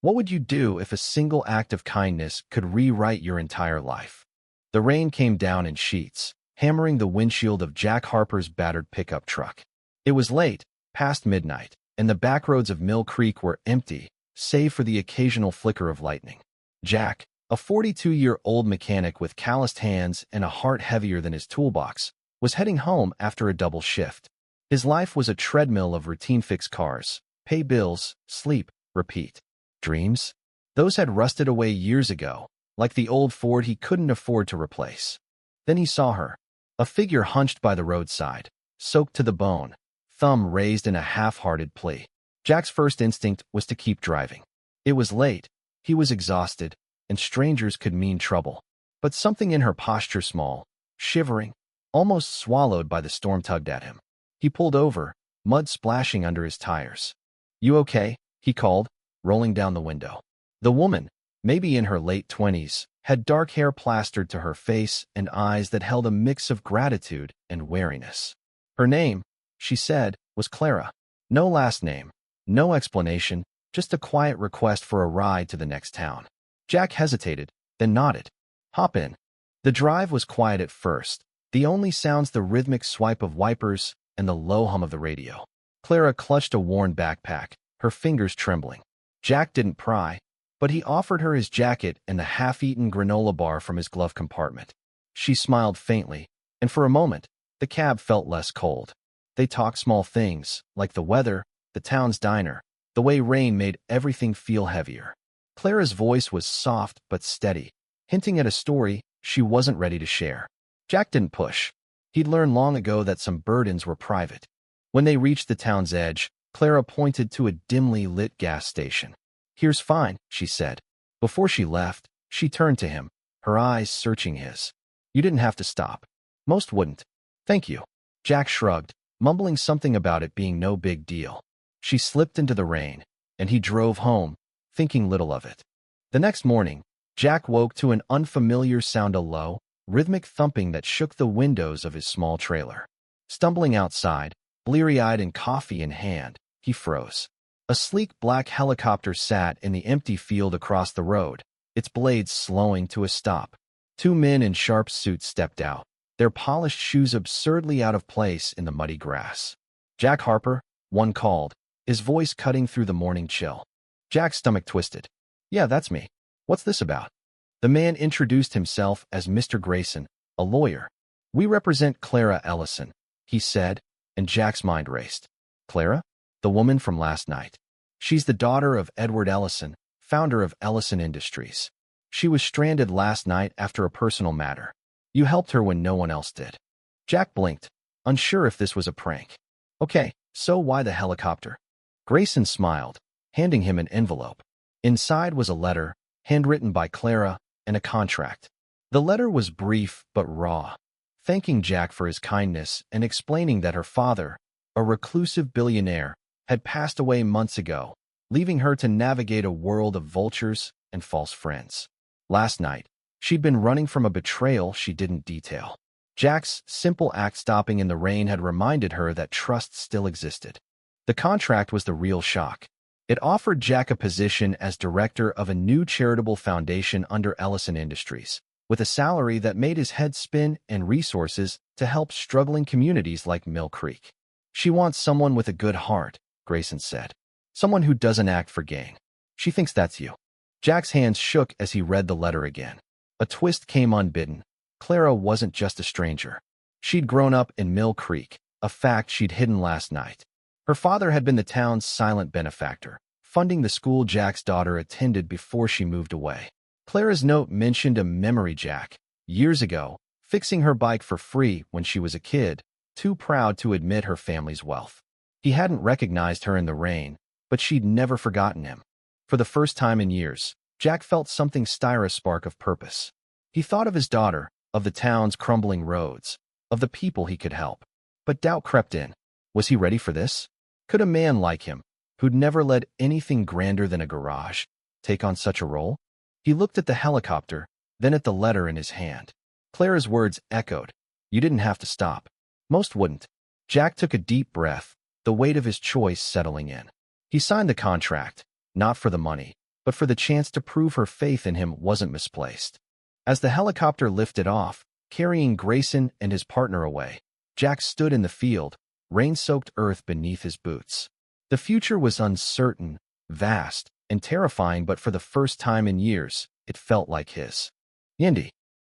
What would you do if a single act of kindness could rewrite your entire life? The rain came down in sheets, hammering the windshield of Jack Harper's battered pickup truck. It was late, past midnight, and the backroads of Mill Creek were empty, save for the occasional flicker of lightning. Jack, a 42-year-old mechanic with calloused hands and a heart heavier than his toolbox, was heading home after a double shift. His life was a treadmill of routine fix cars, pay bills, sleep, repeat. Dreams? Those had rusted away years ago, like the old Ford he couldn't afford to replace. Then he saw her, a figure hunched by the roadside, soaked to the bone, thumb raised in a half-hearted plea. Jack's first instinct was to keep driving. It was late, he was exhausted, and strangers could mean trouble. But something in her posture, small, shivering, almost swallowed by the storm, tugged at him. He pulled over, mud splashing under his tires. "You okay?" he called, rolling down the window. The woman, maybe in her late 20s, had dark hair plastered to her face and eyes that held a mix of gratitude and wariness. Her name, she said, was Clara. No last name, no explanation, just a quiet request for a ride to the next town. Jack hesitated, then nodded. "Hop in." The drive was quiet at first, the only sounds the rhythmic swipe of wipers and the low hum of the radio. Clara clutched a worn backpack, her fingers trembling. Jack didn't pry, but he offered her his jacket and the half-eaten granola bar from his glove compartment. She smiled faintly, and for a moment, the cab felt less cold. They talked small things, like the weather, the town's diner, the way rain made everything feel heavier. Clara's voice was soft but steady, hinting at a story she wasn't ready to share. Jack didn't push. He'd learned long ago that some burdens were private. When they reached the town's edge, Clara pointed to a dimly lit gas station. "Here's fine," she said. Before she left, she turned to him, her eyes searching his. "You didn't have to stop. Most wouldn't." "Thank you." Jack shrugged, mumbling something about it being no big deal. She slipped into the rain, and he drove home, thinking little of it. The next morning, Jack woke to an unfamiliar sound, a low, rhythmic thumping that shook the windows of his small trailer. Stumbling outside, bleary-eyed and coffee in hand, he froze. A sleek black helicopter sat in the empty field across the road, its blades slowing to a stop. Two men in sharp suits stepped out, their polished shoes absurdly out of place in the muddy grass. "Jack Harper," one called, his voice cutting through the morning chill. Jack's stomach twisted. "Yeah, that's me. What's this about?" The man introduced himself as Mr. Grayson, a lawyer. "We represent Clara Ellison," he said, and Jack's mind raced. "Clara? The woman from last night. She's the daughter of Edward Ellison, founder of Ellison Industries. She was stranded last night after a personal matter. You helped her when no one else did." Jack blinked, unsure if this was a prank. "Okay, so why the helicopter?" Grayson smiled, handing him an envelope. Inside was a letter, handwritten by Clara, and a contract. The letter was brief but raw, thanking Jack for his kindness and explaining that her father, a reclusive billionaire, had passed away months ago, leaving her to navigate a world of vultures and false friends. Last night, she'd been running from a betrayal she didn't detail. Jack's simple act stopping in the rain had reminded her that trust still existed. The contract was the real shock. It offered Jack a position as director of a new charitable foundation under Ellison Industries, with a salary that made his head spin and resources to help struggling communities like Mill Creek. "She wants someone with a good heart," Grayson said. "Someone who doesn't act for gain. She thinks that's you." Jack's hands shook as he read the letter again. A twist came unbidden. Clara wasn't just a stranger. She'd grown up in Mill Creek, a fact she'd hidden last night. Her father had been the town's silent benefactor, funding the school Jack's daughter attended before she moved away. Clara's note mentioned a memory Jack, years ago, fixing her bike for free when she was a kid, too proud to admit her family's wealth. He hadn't recognized her in the rain, but she'd never forgotten him. For the first time in years, Jack felt something stir a spark of purpose. He thought of his daughter, of the town's crumbling roads, of the people he could help. But doubt crept in. Was he ready for this? Could a man like him, who'd never led anything grander than a garage, take on such a role? He looked at the helicopter, then at the letter in his hand. Clara's words echoed. "You didn't have to stop." Most wouldn't. Jack took a deep breath, the weight of his choice settling in. He signed the contract, not for the money, but for the chance to prove her faith in him wasn't misplaced. As the helicopter lifted off, carrying Grayson and his partner away, Jack stood in the field, rain-soaked earth beneath his boots. The future was uncertain, vast, and terrifying, but for the first time in years, it felt like his. Indy.